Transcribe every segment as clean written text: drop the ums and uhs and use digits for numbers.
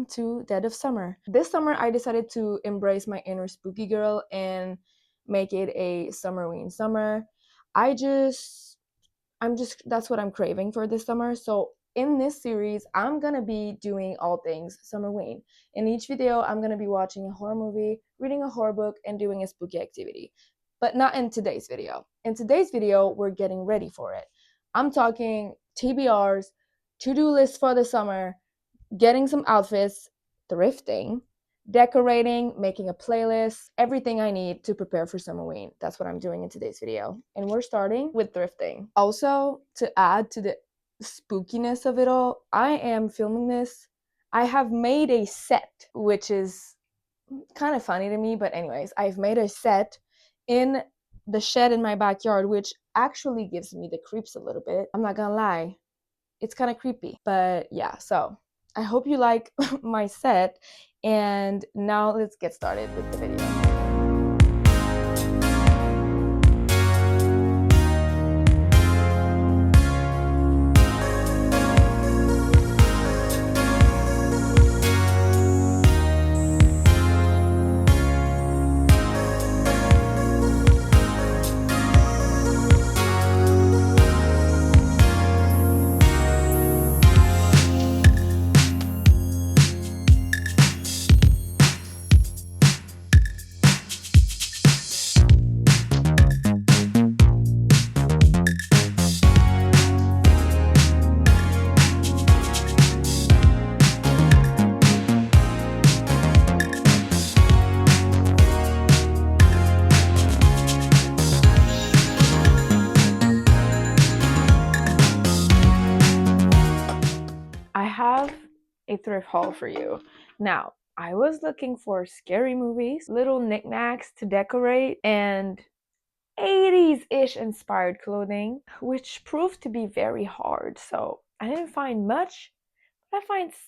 welcome to Dead of Summer. This summer I decided to embrace my inner spooky girl and make it a Summerween summer. That's what I'm craving for this summer. So in this series, I'm gonna be doing all things Summerween. In each video, I'm gonna be watching a horror movie, reading a horror book, and doing a spooky activity. But not in today's video. In today's video, we're getting ready for it. I'm talking TBRs, to-do lists for the summer, getting some outfits, thrifting, decorating, making a playlist, everything I need to prepare for Summerween. That's what I'm doing in today's video. And we're starting with thrifting. Also, to add to the spookiness of it all, I am filming this. I have made a set, which is kind of funny to me, but anyways, I've made a set in the shed in my backyard, which actually gives me the creeps a little bit. I'm not gonna lie. It's kind of creepy, but yeah, so I hope you like my set, and now let's get started with the video. I have a thrift haul for you. Now, I was looking for scary movies, little knickknacks to decorate, and 80s-ish inspired clothing, which proved to be very hard. So I didn't find much, but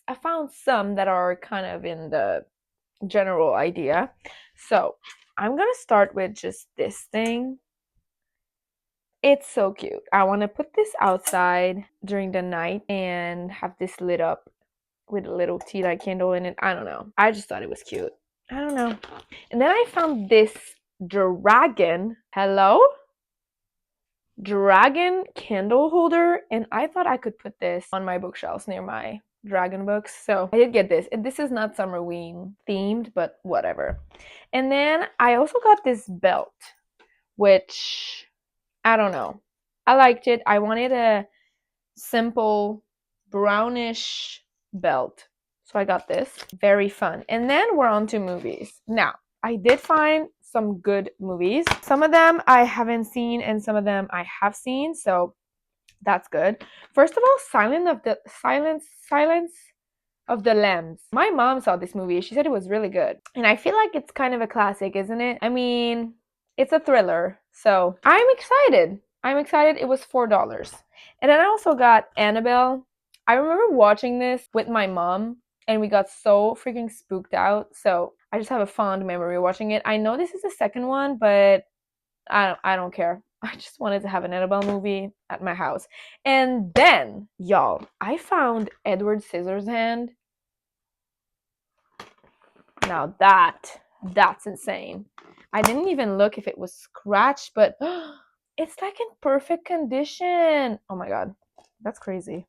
I found some that are kind of in the general idea. So I'm gonna start with just this thing. It's so cute. I want to put this outside during the night and have this lit up with a little tea light candle in it. I don't know. I just thought it was cute. I don't know. And then I found this dragon. Hello? Dragon candle holder. And I thought I could put this on my bookshelves near my dragon books. So I did get this. And this is not Summerween themed, but whatever. And then I also got this belt, which I don't know. I liked it. I wanted a simple brownish belt. So I got this. Very fun. And then we're on to movies. Now, I did find some good movies. Some of them I haven't seen and some of them I have seen. So that's good. First of all, Silence of the Lambs. My mom saw this movie. She said it was really good. And I feel like it's kind of a classic, isn't it? I mean, it's a thriller. So I'm excited. It was $4. And then I also got Annabelle. I remember watching this with my mom and we got so freaking spooked out. So I just have a fond memory watching it. I know this is the second one, but I don't care. I just wanted to have an Annabelle movie at my house. And then, y'all, I found Edward Scissorhands. Now that's insane. I didn't even look if it was scratched, but it's like in perfect condition. Oh my god, that's crazy.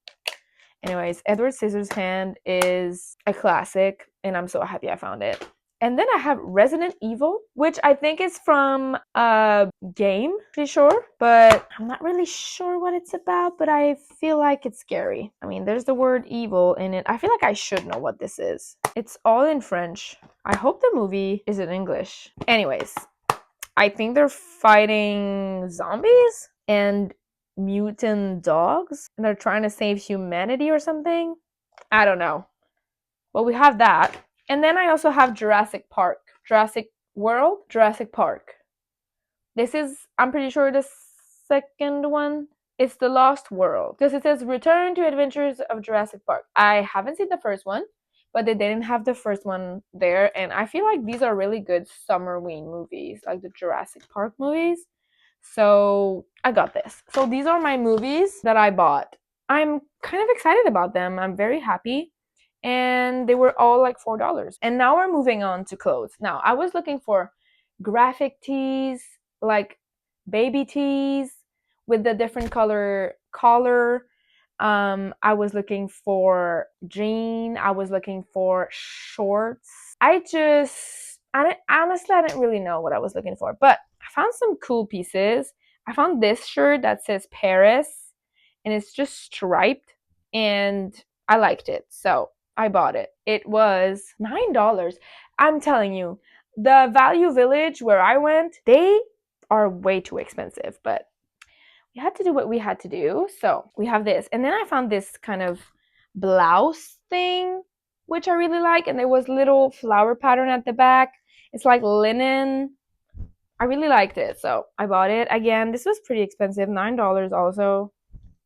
Anyways, Edward Scissorhands is a classic, and I'm so happy I found it. And then I have Resident Evil, which I think is from a game, pretty sure, but I'm not really sure what it's about, but I feel like it's scary. I mean, there's the word evil in it. I feel like I should know what this is. It's all in French. I hope the movie is in English. Anyways, I think they're fighting zombies and mutant dogs, and they're trying to save humanity or something. I don't know. Well, we have that. And then I also have Jurassic Park. Jurassic World, Jurassic Park. This is, I'm pretty sure, the second one. It's The Lost World. Because it says Return to Adventures of Jurassic Park. I haven't seen the first one, but they didn't have the first one there. And I feel like these are really good Summerween movies, like the Jurassic Park movies. So I got this. So these are my movies that I bought. I'm kind of excited about them. I'm very happy. and they were all like $4. And now we're moving on to clothes. Now I was looking for graphic tees, like baby tees with the different collar. I was looking for jean. I was looking for shorts. Honestly, I didn't really know what I was looking for, but I found some cool pieces. I found this shirt that says Paris, and it's just striped, and I liked it, so I bought it. It was $9. I'm telling you, the Value Village where I went, they are way too expensive, but we had to do what we had to do. So we have this. And then I found this kind of blouse thing, which I really like. And there was little flower pattern at the back. It's like linen. I really liked it. So I bought it. Again, this was pretty expensive, $9 also.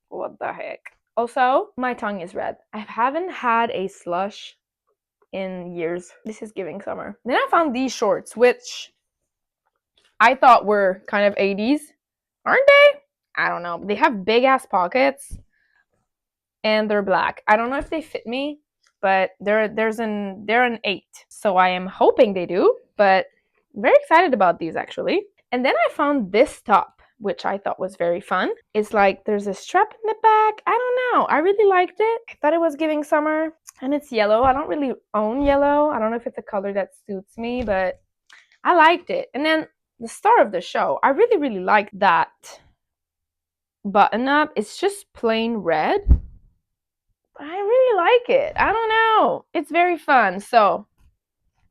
What the heck? Also, my tongue is red. I haven't had a slush in years. This is giving summer. Then I found these shorts, which I thought were kind of 80s. Aren't they? I don't know. They have big ass pockets and they're black. I don't know if they fit me, but they're an 8. So I am hoping they do, but I'm very excited about these actually. And then I found this top, which I thought was very fun. It's like there's a strap in the back. I don't know. I really liked it. I thought it was giving summer, and it's yellow. I don't really own yellow. I don't know if it's a color that suits me, but I liked it. And then the star of the show, I really, really liked that button up. It's just plain red. I really like it. I don't know. It's very fun. So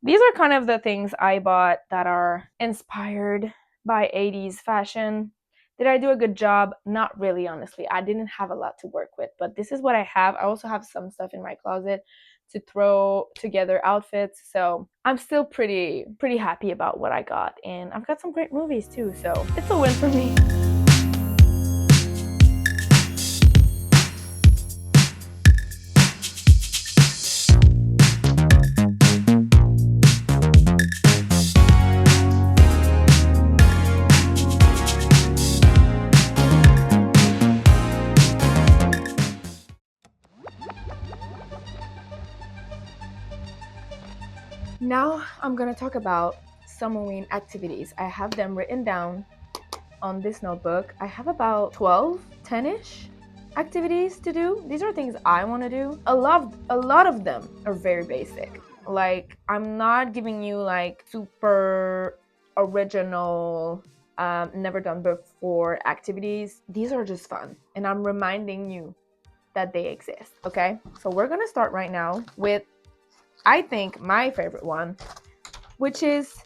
these are kind of the things I bought that are inspired by 80s fashion. Did I do a good job? Not really, honestly. I didn't have a lot to work with, but this is what I have. I also have some stuff in my closet to throw together outfits. So I'm still pretty happy about what I got. And I've got some great movies too. So it's a win for me. Now I'm gonna talk about Summerween activities. I have them written down on this notebook. I have about 12, 10-ish activities to do. These are things I want to do. A lot of them are very basic. Like, I'm not giving you like super original, never done before activities. These are just fun, and I'm reminding you that they exist. Okay, so we're gonna start right now with, I think, my favorite one, which is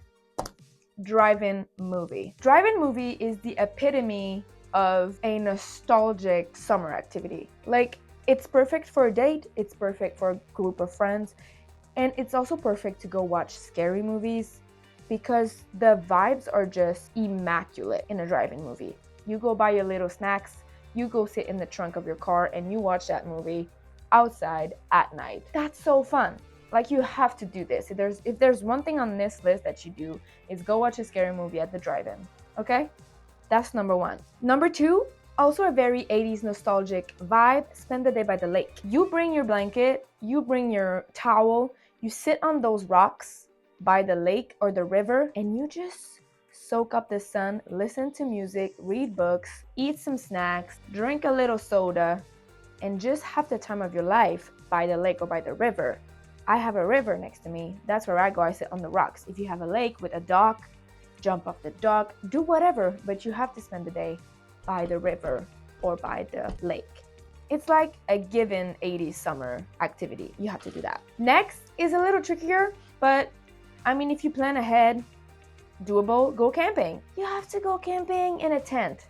drive-in movie. Drive-in movie is the epitome of a nostalgic summer activity. Like, it's perfect for a date, it's perfect for a group of friends, and it's also perfect to go watch scary movies because the vibes are just immaculate in a drive-in movie. You go buy your little snacks, you go sit in the trunk of your car, and you watch that movie outside at night. That's so fun. Like, you have to do this. If there's one thing on this list that you do, is go watch a scary movie at the drive-in. Okay? That's number 1. Number 2, also a very 80s nostalgic vibe, spend the day by the lake. You bring your blanket, you bring your towel, you sit on those rocks by the lake or the river, and you just soak up the sun, listen to music, read books, eat some snacks, drink a little soda, and just have the time of your life by the lake or by the river. I have a river next to me. That's where I go. I sit on the rocks. If you have a lake with a dock, jump off the dock, do whatever, but you have to spend the day by the river or by the lake. It's like a given 80s summer activity. You have to do that. Next is a little trickier, but I mean, if you plan ahead, doable, go camping. You have to go camping in a tent.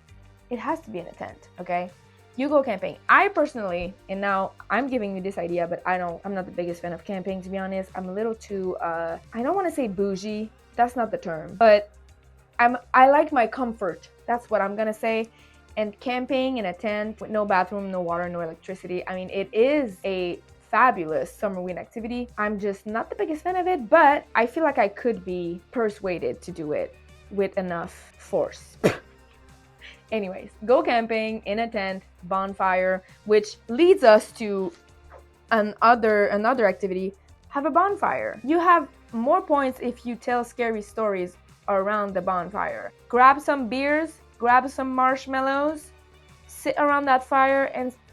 It has to be in a tent, okay? You go camping. I personally, and now I'm giving you this idea, but I'm not the biggest fan of camping, to be honest. I'm a little too, I don't want to say bougie. That's not the term, but I like my comfort. That's what I'm gonna say. And camping in a tent with no bathroom, no water, no electricity. I mean, it is a fabulous Summerween activity. I'm just not the biggest fan of it, but I feel like I could be persuaded to do it with enough force. Anyways, go camping in a tent, bonfire, which leads us to Another activity, have a bonfire. You have more points if you tell scary stories around the bonfire. Grab some beers, grab some marshmallows, sit around that fire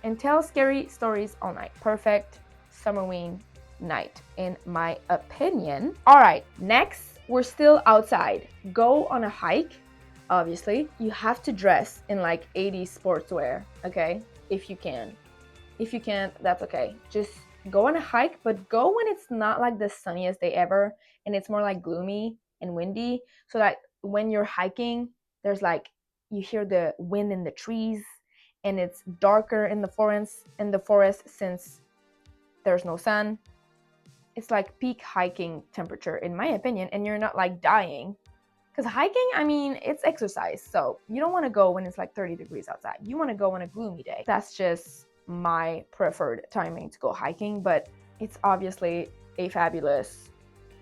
and tell scary stories all night. Perfect Summerween night, in my opinion. All right, next, we're still outside. Go on a hike. Obviously, you have to dress in like 80s sportswear, okay? If you can. If you can't, that's okay. Just go on a hike, but go when it's not like the sunniest day ever and it's more like gloomy and windy, so that when you're hiking, there's like you hear the wind in the trees and it's darker in the forest since there's no sun. It's like peak hiking temperature in my opinion, and you're not like dying. Because hiking, I mean, it's exercise. So you don't want to go when it's like 30 degrees outside. You want to go on a gloomy day. That's just my preferred timing to go hiking, but it's obviously a fabulous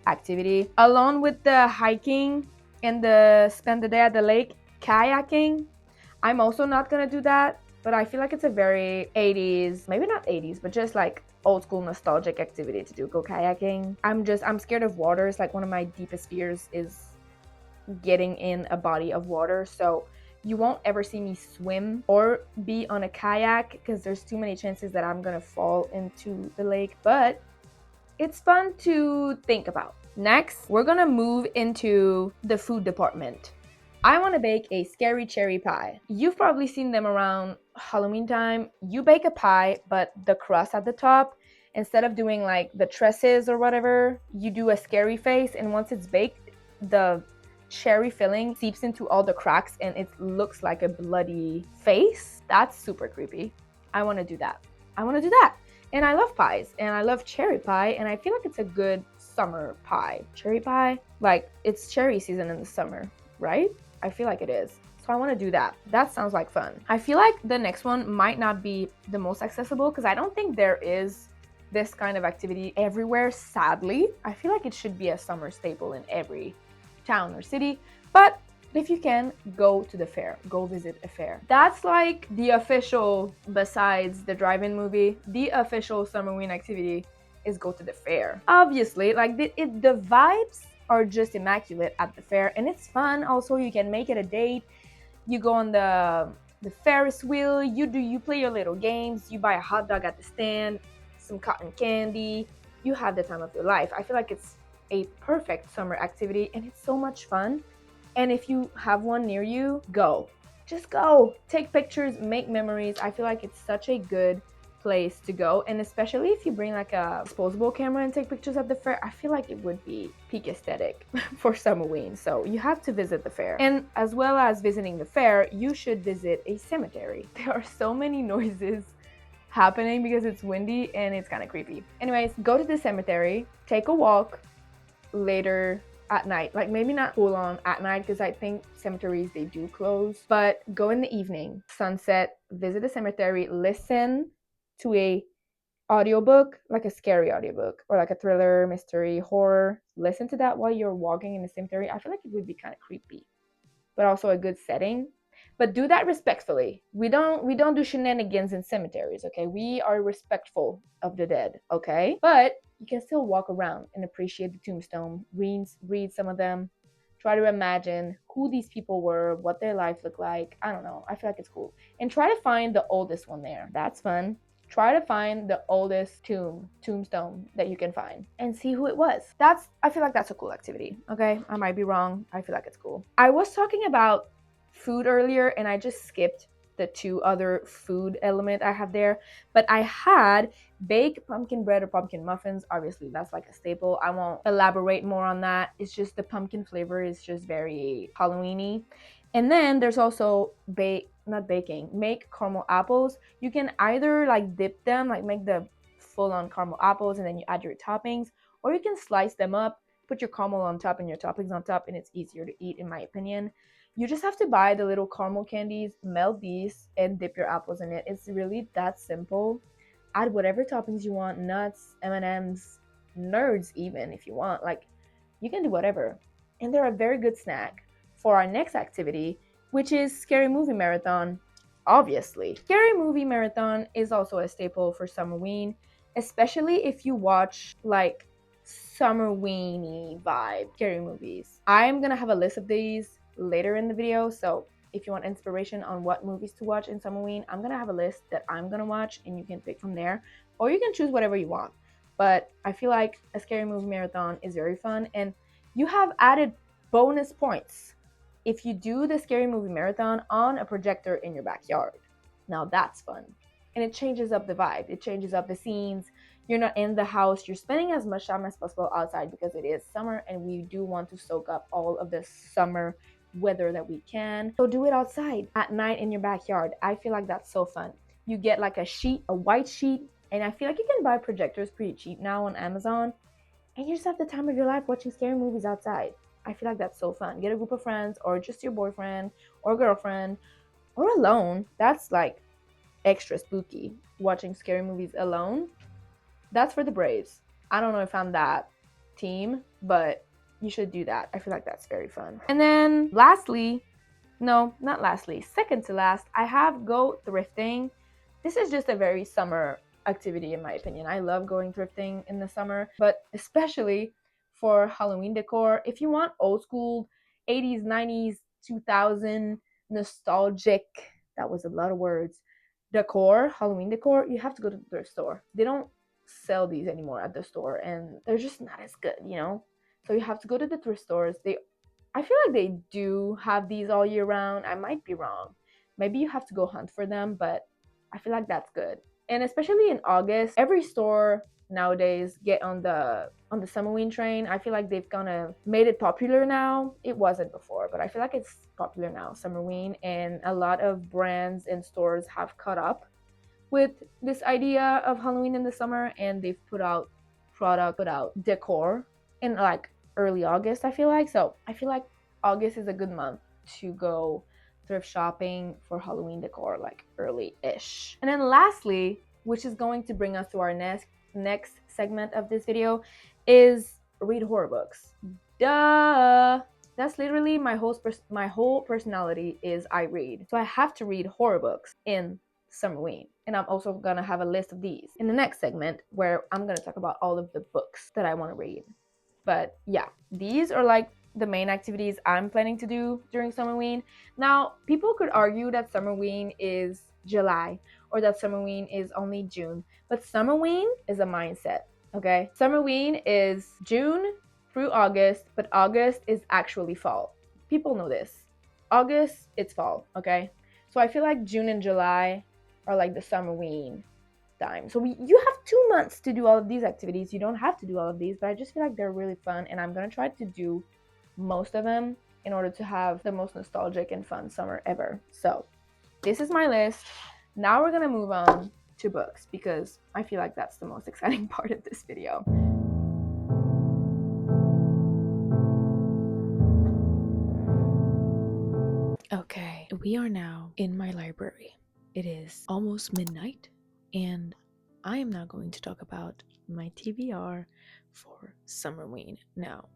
activity. Along with the hiking and the spend the day at the lake, kayaking, I'm also not gonna do that, but I feel like it's a very 80s, maybe not 80s, but just like old school nostalgic activity to do, go kayaking. I'm scared of water. It's like one of my deepest fears is getting in a body of water. So you won't ever see me swim or be on a kayak because there's too many chances that I'm gonna fall into the lake, but it's fun to think about. Next, we're gonna move into the food department. I want to bake a scary cherry pie. You've probably seen them around Halloween time. You bake a pie, but the crust at the top, instead of doing like the tresses or whatever, you do a scary face, and once it's baked, the cherry filling seeps into all the cracks and it looks like a bloody face. That's super creepy. I want to do that. I want to do that. And I love pies, and I love cherry pie, and I feel like it's a good summer pie. Cherry pie, like it's cherry season in the summer, right? I feel like it is. So I want to do that. That sounds like fun. I feel like the next one might not be the most accessible because I don't think there is this kind of activity everywhere, sadly. I feel like it should be a summer staple in every town or city, but if you can, go to the fair. Go visit a fair. That's like the official, besides the drive-in movie, the official Summerween activity is go to the fair. Obviously, like the vibes are just immaculate at the fair, and it's fun. Also, you can make it a date. You go on the Ferris wheel. You play your little games. You buy a hot dog at the stand, some cotton candy. You have the time of your life. I feel like it's a perfect summer activity, and it's so much fun. And if you have one near you, go. Just go. Take pictures, make memories. I feel like it's such a good place to go, and especially if you bring like a disposable camera and take pictures at the fair, I feel like it would be peak aesthetic for Summerween. So you have to visit the fair, and as well as visiting the fair, you should visit a cemetery. There are so many noises happening because it's windy and it's kind of creepy. Anyways, go to the cemetery, take a walk later at night, like maybe not full on at night because I think cemeteries, they do close, but go in the evening, sunset, visit the cemetery, listen to a audiobook, like a scary audiobook or like a thriller, mystery, horror. Listen to that while you're walking in the cemetery. I feel like it would be kind of creepy, but also a good setting. But do that respectfully. We don't do shenanigans in cemeteries, okay? We are respectful of the dead, okay? But you can still walk around and appreciate the tombstone, read some of them, try to imagine who these people were, what their life looked like. I don't know. I feel like it's cool. And try to find the oldest one there. That's fun. Try to find the oldest tombstone that you can find and see who it was. I feel like that's a cool activity, okay? I might be wrong. I feel like it's cool. I was talking about food earlier and I just skipped the two other food element I have there, but I had baked pumpkin bread or pumpkin muffins. Obviously that's like a staple. I won't elaborate more on that. It's just the pumpkin flavor is just very Halloweeny. And then there's also make caramel apples. You can either like dip them, like make the full-on caramel apples and then you add your toppings, or you can slice them up, put your caramel on top and your toppings on top, and it's easier to eat in my opinion. You just have to buy the little caramel candies, melt these, and dip your apples in it. It's really that simple. Add whatever toppings you want, nuts, M&Ms, nerds even if you want. Like, you can do whatever. And they're a very good snack for our next activity, which is Scary Movie Marathon. Obviously, Scary Movie Marathon is also a staple for Summerween. especially if you watch like Summerweeny vibe scary movies. I'm gonna have a list of these later in the video, so if you want inspiration on what movies to watch in Summerween, I'm gonna have a list that I'm gonna watch and you can pick from there, or you can choose whatever you want. But I feel like a scary movie marathon is very fun, and you have added bonus points if you do the scary movie marathon on a projector in your backyard. Now that's fun. And it changes up the vibe, it changes up the scenes. You're not in the house, you're spending as much time as possible outside because it is summer and we do want to soak up all of the summer weather that we can. So do it outside at night in your backyard. I feel like that's so fun. You get like a sheet, a white sheet, and I feel like you can buy projectors pretty cheap now on Amazon, and you just have the time of your life watching scary movies outside. I feel like that's so fun. Get a group of friends or just your boyfriend or girlfriend or alone. That's like extra spooky. Watching scary movies alone, that's for the braves. I don't know if I'm that team, but you should do that. I feel like that's very fun. And then lastly, no, not lastly, second to last, I have go thrifting. This is just a very summer activity in my opinion. I love going thrifting in the summer, but especially for Halloween decor. If you want old school 80s, 90s, 2000 nostalgic, that was a lot of words, decor, Halloween decor, you have to go to the thrift store. They don't sell these anymore at the store and they're just not as good, you know? So you have to go to the thrift stores. I feel like they do have these all year round. I might be wrong. Maybe you have to go hunt for them, but I feel like that's good. And especially in August, every store nowadays get on the Summerween train. I feel like they've kind of made it popular now. It wasn't before, but I feel like it's popular now, Summerween, and a lot of brands and stores have caught up with this idea of Halloween in the summer, and they've put out decor in like early August, I feel like. So I feel like August is a good month to go thrift shopping for Halloween decor, like early-ish. And then lastly, which is going to bring us to our next segment of this video, is read horror books. Duh! That's literally my whole personality is I read. So I have to read horror books in Summerween. And I'm also gonna have a list of these in the next segment where I'm gonna talk about all of the books that I want to read. But yeah, these are like the main activities I'm planning to do during Summerween. Now, people could argue that Summerween is July or that Summerween is only June, but Summerween is a mindset, okay? Summerween is June through August, but August is actually fall. People know this. August, it's fall, okay? So I feel like June and July are like the Summerween time. So you have 2 months to do all of these activities. You don't have to do all of these, but I just feel like they're really fun, and I'm gonna try to do most of them in order to have the most nostalgic and fun summer ever. So this is my list. Now we're gonna move on to books because I feel like that's the most exciting part of this video. Okay, we are now in my library. It is almost midnight, and I am now going to talk about my TBR for Summerween. Now,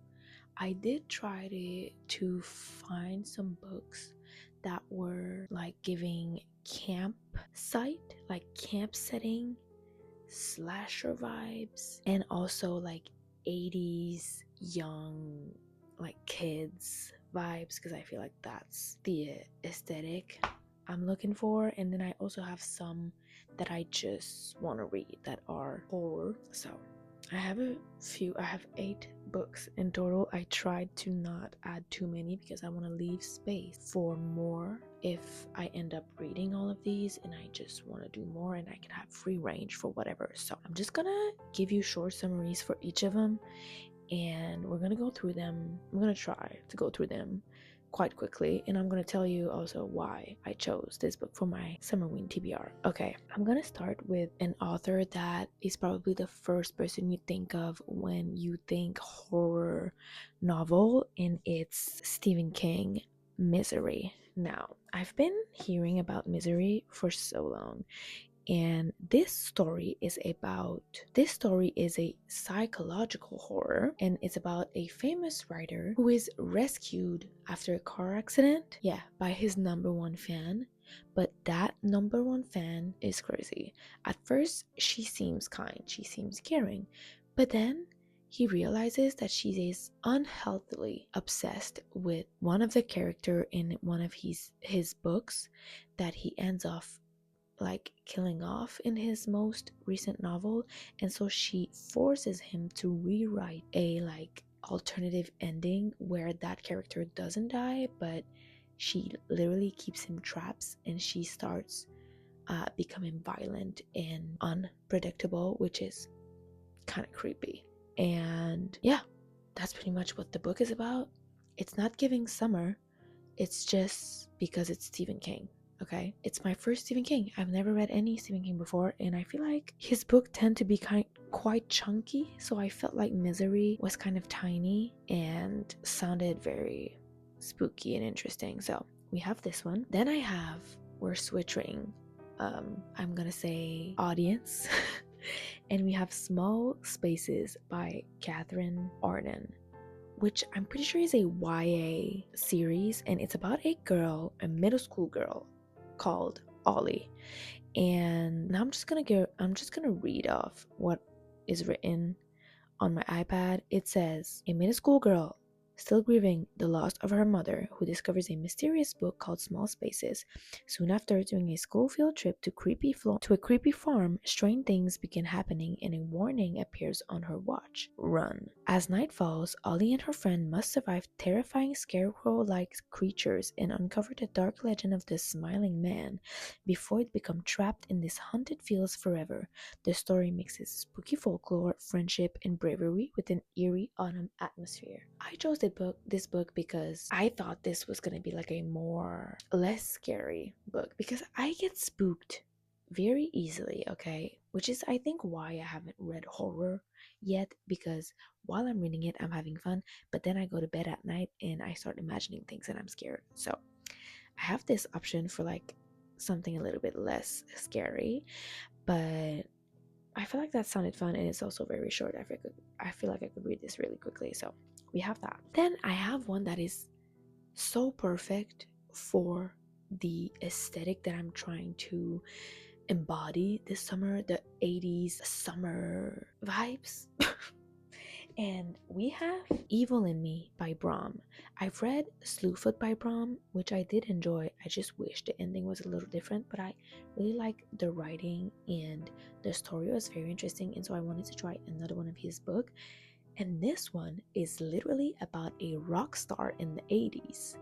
I did try to find some books that were like giving campsite, like camp setting, slasher vibes, and also like 80s young, like kids vibes, because I feel like that's the aesthetic I'm looking for. And then I also have some that I just want to read that are horror. So I have 8 books in total. I tried to not add too many because I want to leave space for more if I end up reading all of these and I just want to do more and I can have free range for whatever. So I'm just gonna give you short summaries for each of them, and we're gonna go through them. I'm gonna try to go through them quite quickly, and I'm gonna tell you also why I chose this book for my Summerween TBR. Okay, I'm gonna start with an author that is probably the first person you think of when you think horror novel, and it's Stephen King, Misery. Now, I've been hearing about Misery for so long, and this story is a psychological horror, and it's about a famous writer who is rescued after a car accident, by his number one fan, but that number one fan is crazy. At first, she seems kind, she seems caring, but then he realizes that she is unhealthily obsessed with one of the character in one of his books that he ends off like killing off in his most recent novel, and so she forces him to rewrite a like alternative ending where that character doesn't die, but she literally keeps him trapped, and she starts becoming violent and unpredictable, which is kind of creepy. And yeah, that's pretty much what the book is about. It's not giving summer, it's just because it's Stephen King. Okay, it's my first Stephen King. I've never read any Stephen King before, and I feel like his book tend to be quite chunky, so I felt like Misery was kind of tiny and sounded very spooky and interesting. So we have this one. Then we're switching, I'm gonna say audience, and we have Small Spaces by Catherine Arden, which I'm pretty sure is a YA series, and it's about a middle school girl called Ollie. And now I'm just gonna read off what is written on my iPad. It says, a middle school girl still grieving the loss of her mother, who discovers a mysterious book called Small Spaces. Soon after, during a school field trip to a creepy farm, strange things begin happening and a warning appears on her watch. Run. As night falls, Ollie and her friend must survive terrifying scarecrow-like creatures and uncover the dark legend of the Smiling Man before they become trapped in this haunted fields forever. The story mixes spooky folklore, friendship, and bravery with an eerie autumn atmosphere. I chose this book because I thought this was gonna be like a less scary book, because I get spooked very easily, okay? Which is, I think, why I haven't read horror yet, because while I'm reading it, I'm having fun, but then I go to bed at night and I start imagining things and I'm scared. So I have this option for like something a little bit less scary, but I feel like that sounded fun, and it's also very short. I feel like I could read this really quickly, so we have that. Then I have one that is so perfect for the aesthetic that I'm trying to embody this summer, the 80s summer vibes. And we have Evil in Me by Brahm. I've read Slewfoot by Brahm, which I did enjoy. I just wish the ending was a little different, but I really like the writing and the story was very interesting, and so I wanted to try another one of his book. And this one is literally about a rock star in the 80s.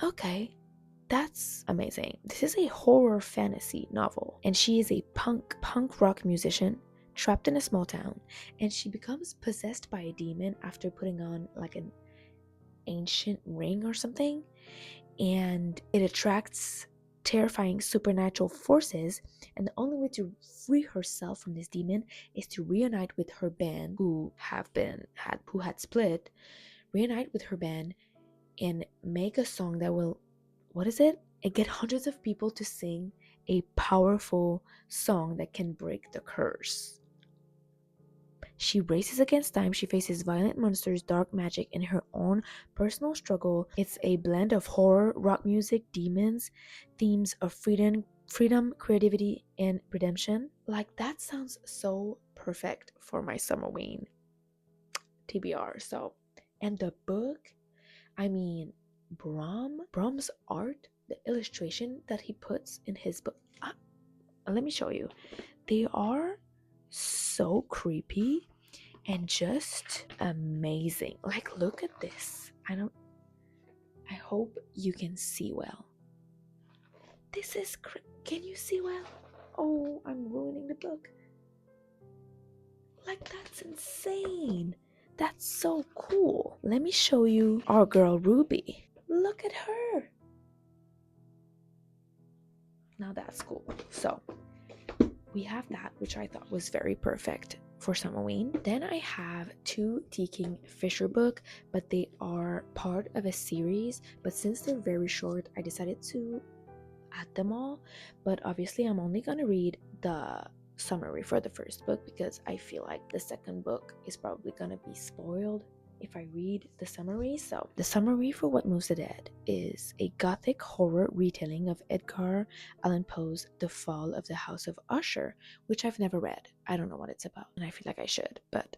Okay. That's amazing. This is a horror fantasy novel, and she is a punk rock musician trapped in a small town, and she becomes possessed by a demon after putting on like an ancient ring or something, and it attracts terrifying supernatural forces, and the only way to free herself from this demon is to reunite with her band who had split, reunite with her band and make a song that will, what is it? And get hundreds of people to sing a powerful song that can break the curse. She races against time, she faces violent monsters, dark magic, and her own personal struggle. It's a blend of horror, rock music, demons, themes of freedom, creativity, and redemption. Like, that sounds so perfect for my Summerween TBR. So, and the book, I mean, Brahm's art, the illustration that he puts in his book, let me show you. They are so creepy and just amazing. Like, look at this. I hope you can see well. This is can you see well? Oh, I'm ruining the book. Like, that's insane. That's so cool. Let me show you our girl Ruby. Look at her. Now that's cool. So we have that, which I thought was very perfect for Summerween. Then I have two T. King Fisher book, but they are part of a series, but since they're very short, I decided to add them all. But obviously I'm only gonna read the summary for the first book, because I feel like the second book is probably gonna be spoiled if I read the summary. So, the summary for What Moves the Dead is a gothic horror retelling of Edgar Allan Poe's The Fall of the House of Usher, which I've never read. I don't know what it's about, and I feel like I should, but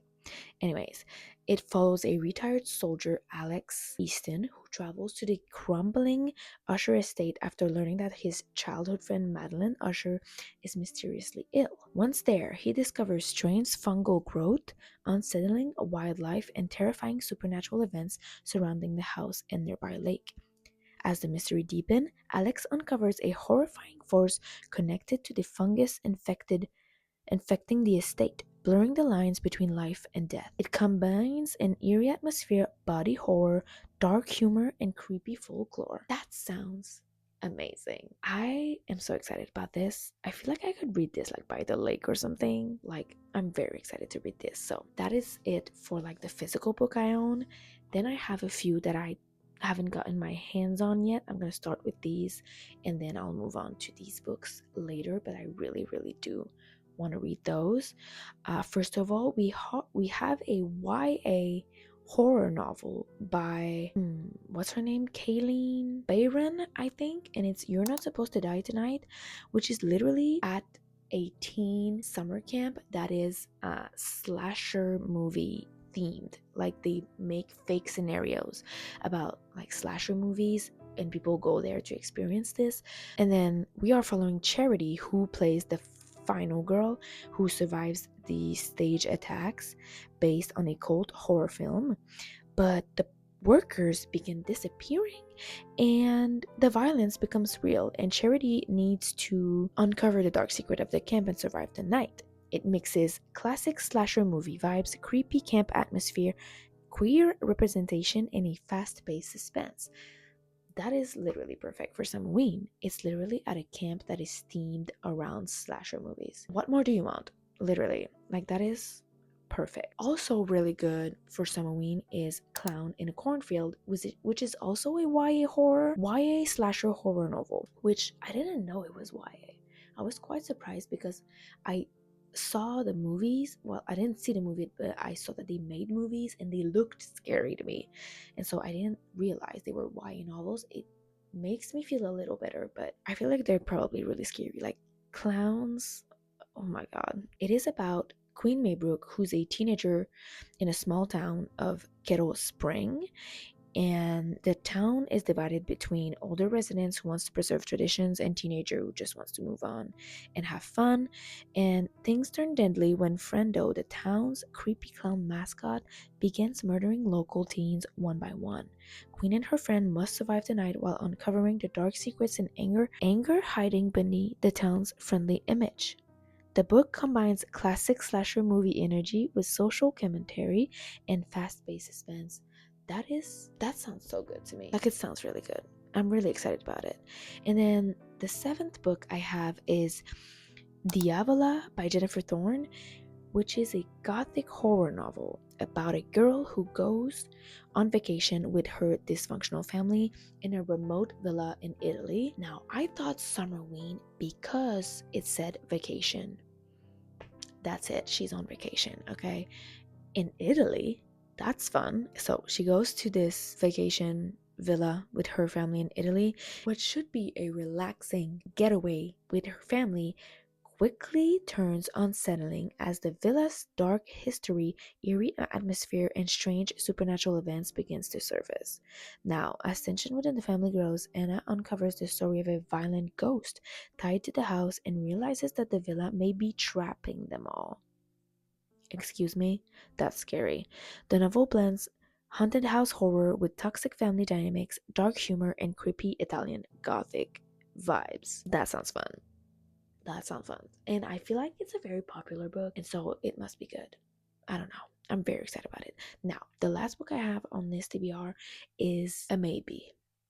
anyways, it follows a retired soldier, Alex Easton, who travels to the crumbling Usher estate after learning that his childhood friend Madeline Usher is mysteriously ill. Once there, he discovers strange fungal growth, unsettling wildlife, and terrifying supernatural events surrounding the house and nearby lake. As the mystery deepens, Alex uncovers a horrifying force connected to the fungus infecting the estate, blurring the lines between life and death. It combines an eerie atmosphere, body horror, dark humor, and creepy folklore. That sounds amazing. I am so excited about this. I feel like I could read this like by the lake or something. Like, I'm very excited to read this. So that is it for like the physical book I own. Then I have a few that I haven't gotten my hands on yet. I'm going to start with these and then I'll move on to these books later, but I really do want to read those. First of all, we have a YA horror novel by what's her name, Kayleen Bayron, I think, and it's You're Not Supposed to Die Tonight, which is literally at a teen summer camp that is slasher movie themed. Like, they make fake scenarios about like slasher movies and people go there to experience this. And then we are following Charity, who plays the final girl who survives the stage attacks based on a cult horror film. But the workers begin disappearing and the violence becomes real, and Charity needs to uncover the dark secret of the camp and survive the night. It mixes classic slasher movie vibes, creepy camp atmosphere, queer representation, and a fast-paced suspense. That is literally perfect for Summerween. It's literally at a camp that is themed around slasher movies. What more do you want? Literally. Like, that is perfect. Also really good for Summerween is Clown in a Cornfield, which is also a YA slasher horror novel, which I didn't know it was YA. I was quite surprised because I saw the movies. Well, I didn't see the movie, but I saw that they made movies and they looked scary to me, and so I didn't realize they were YA novels. It makes me feel a little better, but I feel like they're probably really scary. Like, clowns, oh my god. It is about Queen Maybrook, who's a teenager in a small town of Kettle Spring, and the town is divided between older residents who wants to preserve traditions and teenager who just wants to move on and have fun. And things turn deadly when Frendo, the town's creepy clown mascot, begins murdering local teens one by one. Queen and her friend must survive the night while uncovering the dark secrets and anger hiding beneath the town's friendly image. The book combines classic slasher movie energy with social commentary and fast-paced suspense. That sounds so good to me. Like, it sounds really good. I'm really excited about it. And then the 7th book I have is Diavola by Jennifer Thorne, which is a gothic horror novel about a girl who goes on vacation with her dysfunctional family in a remote villa in Italy. Now, I thought Summerween because it said vacation. That's it. She's on vacation, okay? In Italy, that's fun. So she goes to this vacation villa with her family in Italy, which should be a relaxing getaway with her family, quickly turns unsettling as the villa's dark history, eerie atmosphere, and strange supernatural events begins to surface. Now, as tension within the family grows, Anna uncovers the story of a violent ghost tied to the house and realizes that the villa may be trapping them all. Excuse me? That's scary. The novel blends haunted house horror with toxic family dynamics, dark humor, and creepy Italian gothic vibes. That sounds fun. That sounds fun. And I feel like it's a very popular book, and so it must be good. I don't know. I'm very excited about it. Now, the last book I have on this TBR is a maybe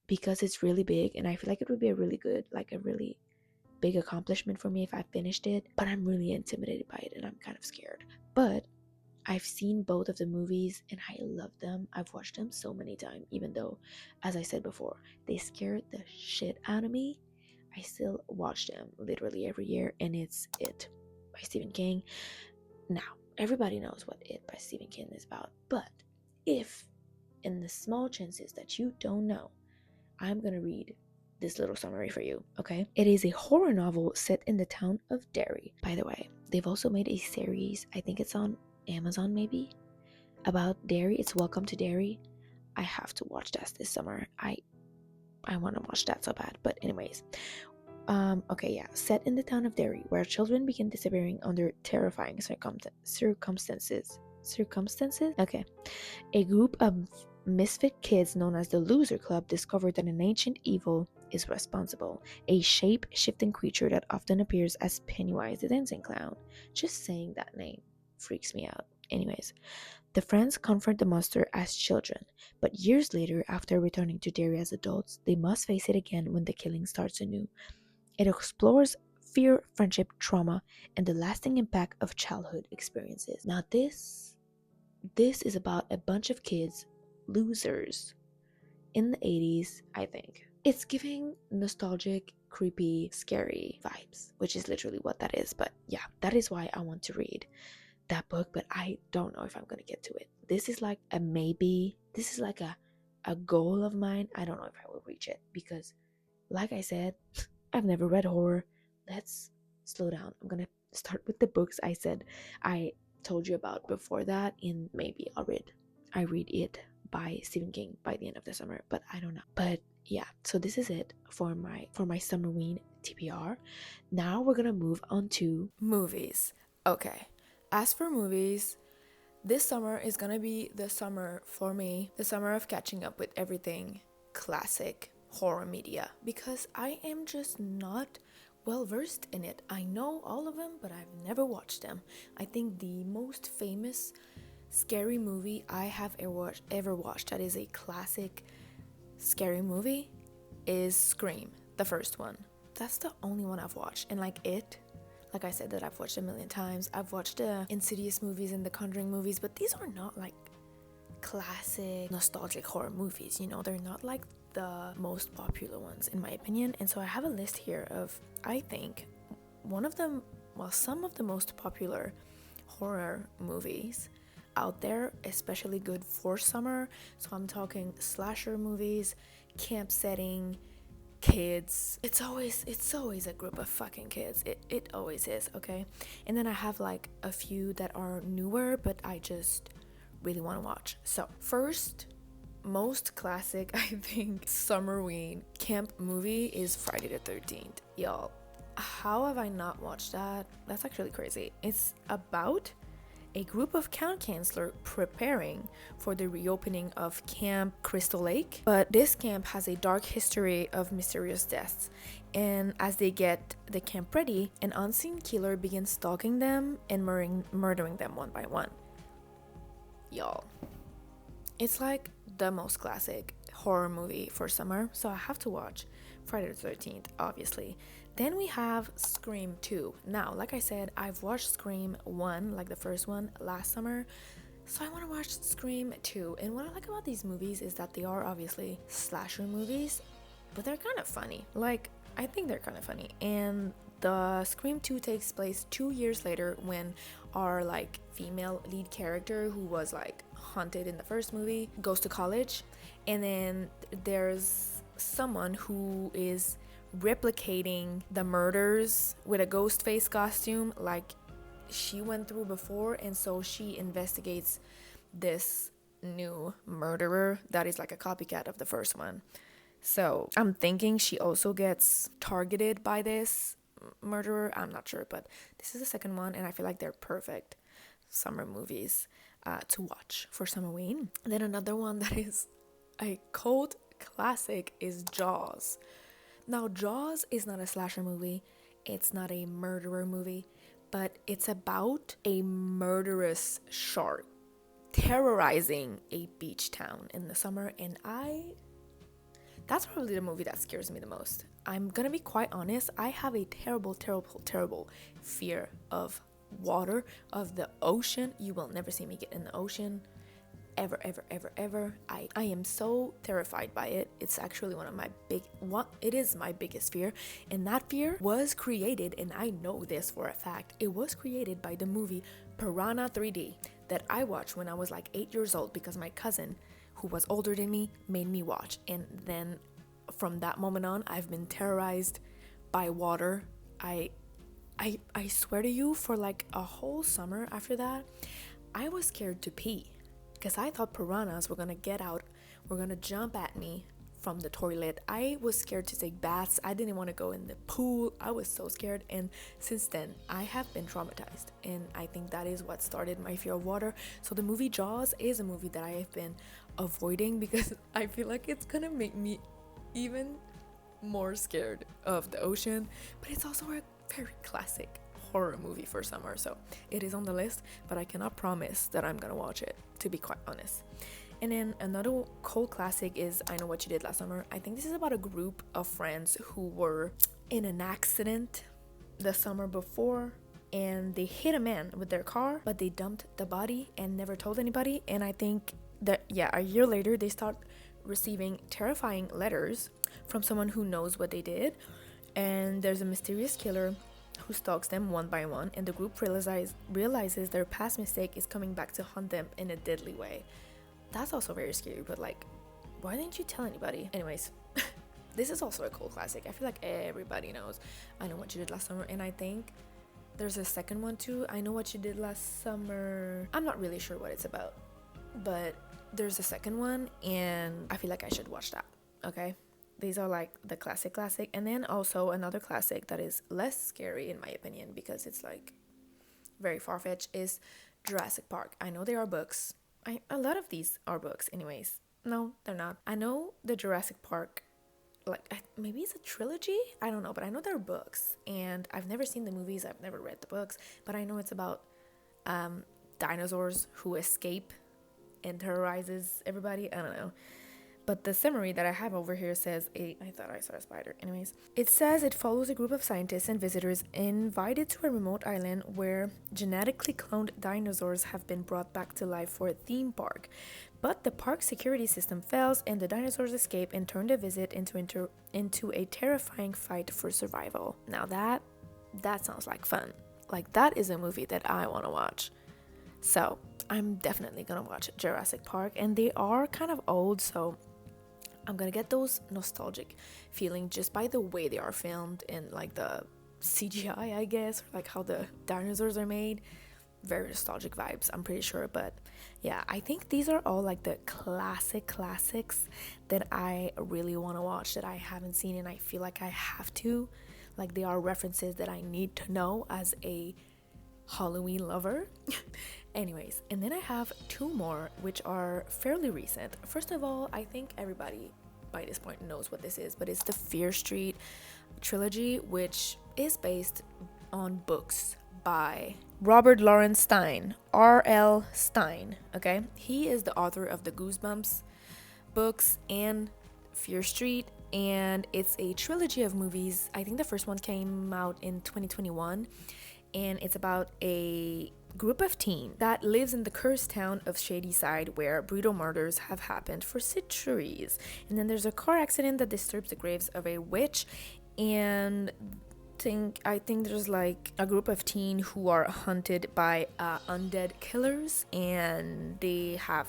because it's really big, and I feel like it would be a really good, like a really big accomplishment for me if I finished it, but I'm really intimidated by it and I'm kind of scared. But I've seen both of the movies and I love them. I've watched them so many times, even though, as I said before, they scared the shit out of me. I still watch them literally every year, and it's It by Stephen King. Now, everybody knows what It by Stephen King is about, but if in the small chances that you don't know, I'm gonna read this little summary for you, okay? It is a horror novel set in the town of Derry. By the way, they've also made a series, I think it's on Amazon maybe, about Derry. It's Welcome to Derry. I have to watch that this summer. I want to watch that so bad. But anyways, okay, yeah, set in the town of Derry, where children begin disappearing under terrifying circumstances. Okay. A group of misfit kids known as the Loser Club discover that an ancient evil is responsible, a shape-shifting creature that often appears as Pennywise the Dancing Clown. Just saying that name freaks me out. Anyways, the friends confront the monster as children, but years later, after returning to Derry as adults, they must face it again when the killing starts anew. It explores fear, friendship, trauma, and the lasting impact of childhood experiences. Now this is about a bunch of kids, losers, in the 80s, I think. It's giving nostalgic, creepy, scary vibes, which is literally what that is. But yeah, that is why I want to read that book, but I don't know if I'm gonna get to it. This is like a maybe. This is like a goal of mine. I don't know if I will reach it because, like I said, I've never read horror. Let's slow down. I'm gonna start with the books I said I told you about before that, and maybe I read it by Stephen King by the end of the summer, but I don't know. But yeah, so this is it for my Summerween TBR. Now we're gonna move on to movies. Okay, as for movies, this summer is gonna be the summer for me, the summer of catching up with everything classic horror media, because I am just not well versed in it. I know all of them, but I've never watched them. I think the most famous scary movie I have ever watched that is a classic scary movie is Scream, the first one. That's the only one I've watched. And like I said, that I've watched a million times. I've watched the Insidious movies and the Conjuring movies, but these are not like classic nostalgic horror movies, you know. They're not like the most popular ones in my opinion. And so I have a list here of, I think, some of the most popular horror movies out there, especially good for summer. So I'm talking slasher movies, camp setting, kids. It's always a group of fucking kids. It always is, okay? And then I have like a few that are newer, but I just really want to watch. So first, most classic, I think, Summerween camp movie is Friday the 13th. Y'all, how have I not watched that? That's actually crazy. It's about a group of camp counselors preparing for the reopening of Camp Crystal Lake. But this camp has a dark history of mysterious deaths. And as they get the camp ready, an unseen killer begins stalking them and murdering them one by one. Y'all, it's like the most classic horror movie for summer, so I have to watch Friday the 13th, obviously. Then we have Scream 2. Now, like I said, I've watched Scream 1, like the first one, last summer, so I want to watch Scream 2. And what I like about these movies is that they are obviously slasher movies, but they're kind of funny. Like, I think they're kind of funny. And the Scream 2 takes place 2 years later when our like female lead character, who was like haunted in the first movie, goes to college. And then there's someone who is replicating the murders with a ghost face costume like she went through before, and so she investigates this new murderer that is like a copycat of the first one. So I'm thinking she also gets targeted by this murderer. I'm not sure, but this is the second one, and I feel like they're perfect summer movies to watch for Summerween. And then another one that is a cult classic is Jaws. Now, Jaws is not a slasher movie, it's not a murderer movie, but it's about a murderous shark terrorizing a beach town in the summer, and that's probably the movie that scares me the most. I'm gonna be quite honest, I have a terrible fear of water, of the ocean. You will never see me get in the ocean. Ever. I am so terrified by it. It's actually it is my biggest fear. And that fear was created, and I know this for a fact, it was created by the movie Piranha 3D. that I watched when I was like 8 years old because my cousin, who was older than me, made me watch. And then from that moment on, I've been terrorized by water. I swear to you, for like a whole summer after that, I was scared to pee because I thought piranhas were gonna get out, were gonna jump at me from the toilet. I was scared to take baths. I didn't want to go in the pool. I was so scared. And since then, I have been traumatized. And I think that is what started my fear of water. So the movie Jaws is a movie that I have been avoiding because I feel like it's gonna make me even more scared of the ocean. But it's also a very classic horror movie for summer. So it is on the list, but I cannot promise that I'm gonna watch it, to be quite honest. And then another cult classic is I Know What You Did Last Summer. I think this is about a group of friends who were in an accident the summer before, and they hit a man with their car, but they dumped the body and never told anybody. And I think that, a year later, they start receiving terrifying letters from someone who knows what they did. And there's a mysterious killer who stalks them one by one, and the group realizes their past mistake is coming back to haunt them in a deadly way. That's also very scary, but like, why didn't you tell anybody? Anyways, this is also a cool classic. I feel like everybody knows I Know What You Did Last Summer, and I think there's a second one too, I Know What You Did Last Summer. I'm not really sure what it's about, but there's a second one, and I feel like I should watch that, okay? These are like the classic, and then also another classic that is less scary in my opinion because it's like very far-fetched is Jurassic Park. I know there are books. A lot of these are books anyways. No, they're not. I know the Jurassic Park, like maybe it's a trilogy, I don't know, but I know they're books, and I've never seen the movies, I've never read the books, but I know it's about dinosaurs who escape and terrorizes everybody. I don't know. But the summary that I have over here says, I thought I saw a spider. Anyways, it says it follows a group of scientists and visitors invited to a remote island where genetically cloned dinosaurs have been brought back to life for a theme park. But the park security system fails and the dinosaurs escape and turn the visit into a terrifying fight for survival. Now that sounds like fun. Like, that is a movie that I want to watch. So I'm definitely gonna watch Jurassic Park, and they are kind of old, so I'm gonna get those nostalgic feeling just by the way they are filmed and like the CGI, I guess, or like how the dinosaurs are made. Very nostalgic vibes, I'm pretty sure. But yeah, I think these are all like the classics that I really want to watch that I haven't seen, and I feel like I have to. Like, they are references that I need to know as a Halloween lover. Anyways, and then I have two more which are fairly recent. First of all, I think everybody by this point knows what this is, but it's the Fear Street trilogy, which is based on books by Robert Lawrence Stein, R.L. Stein, okay? He is the author of the Goosebumps books and Fear Street, and it's a trilogy of movies. I think the first one came out in 2021, and it's about a group of teens that lives in the cursed town of Shadyside, where brutal murders have happened for centuries. And then there's a car accident that disturbs the graves of a witch, and I think there's like a group of teens who are hunted by undead killers, and they have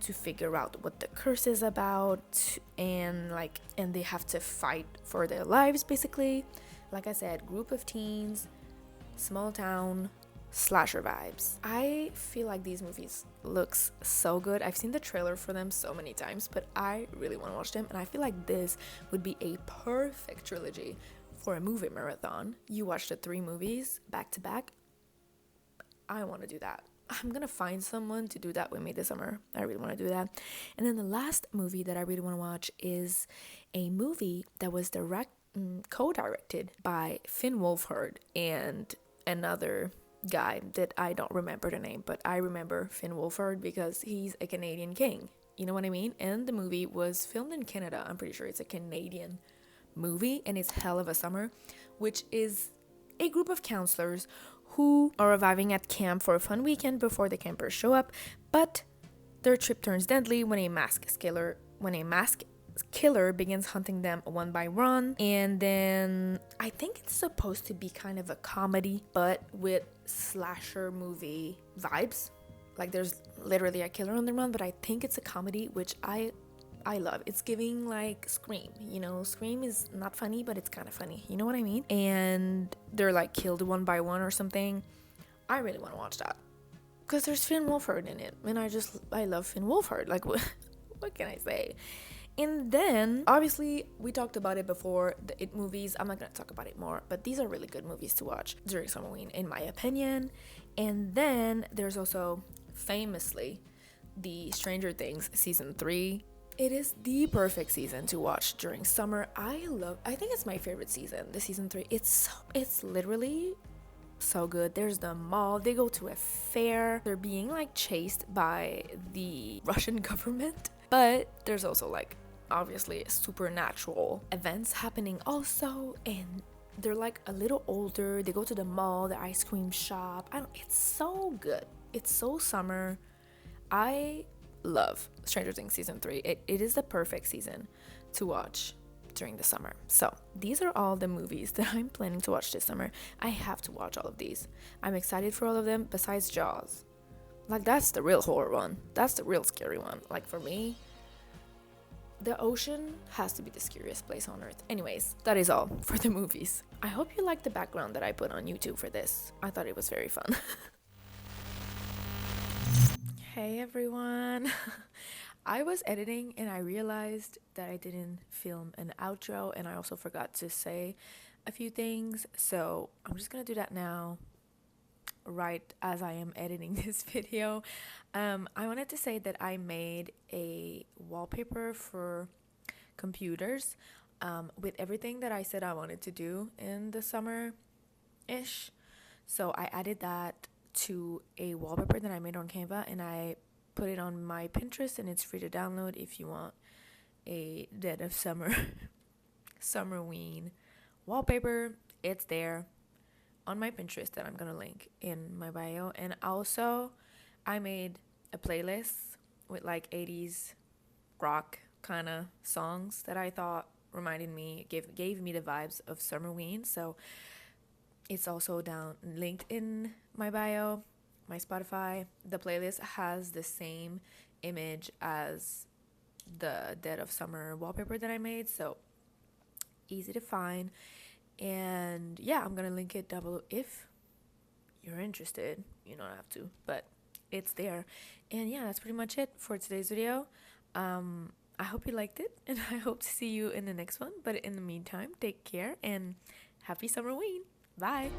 to figure out what the curse is about, and they have to fight for their lives, basically. Like I said, group of teens, small town, slasher vibes. I feel like these movies looks so good. I've seen the trailer for them so many times, but I really want to watch them, and I feel like this would be a perfect trilogy for a movie marathon. You watch the 3 movies back to back. I want to do that. I'm gonna find someone to do that with me this summer. I really want to do that. And then the last movie that I really want to watch is a movie that was co-directed by Finn Wolfhard and another guy that I don't remember the name, but I remember Finn Wolfhard because he's a Canadian king. You know what I mean? And the movie was filmed in Canada. I'm pretty sure it's a Canadian movie, and it's Hell of a Summer, which is a group of counselors who are arriving at camp for a fun weekend before the campers show up, but their trip turns deadly when a masked killer begins hunting them one by one. And then I think it's supposed to be kind of a comedy, but with slasher movie vibes. Like there's literally a killer on the run, but I think it's a comedy, which I love. It's giving like Scream, you know. Scream is not funny, but it's kind of funny, you know what I mean? And they're like killed one by one or something. I really want to watch that because there's Finn Wolfhard in it, and I love Finn Wolfhard. Like what can I say? And then obviously we talked about it before, the It movies. I'm not gonna talk about it more, but these are really good movies to watch during Summerween in my opinion. And then there's also famously the Stranger Things season 3. It is the perfect season to watch during summer. I think it's my favorite season, the season 3. It's literally so good. There's the mall, they go to a fair, they're being like chased by the Russian government, but there's also like obviously supernatural events happening also, and they're like a little older, they go to the mall, the ice cream shop. It's so good, it's so summer. I love Stranger Things season 3. It is the perfect season to watch during the summer. So these are all the movies that I'm planning to watch this summer. I have to watch all of these. I'm excited for all of them besides Jaws. Like that's the real horror one. That's the real scary one. Like for me, the ocean has to be the scariest place on earth. Anyways, that is all for the movies. I hope you like the background that I put on YouTube for this. I thought it was very fun. Hey everyone. I was editing and I realized that I didn't film an outro, and I also forgot to say a few things, so I'm just gonna do that now right as I am editing this video. I wanted to say that I made a wallpaper for computers with everything that I said I wanted to do in the summer-ish. So I added that to a wallpaper that I made on Canva, and I put it on my Pinterest, and it's free to download if you want a dead of summer Summerween wallpaper. It's there on my Pinterest that I'm gonna link in my bio. And also I made a playlist with like 80s rock kind of songs that I thought reminded me, gave me the vibes of Summerween. So it's also linked in my bio, my Spotify. The playlist has the same image as the Dead of Summer wallpaper that I made, so easy to find. And yeah, I'm gonna link it down below if you're interested. You don't have to, but it's there. And yeah, that's pretty much it for today's video. I hope you liked it, and I hope to see you in the next one. But in the meantime, take care and happy Summerween. Bye.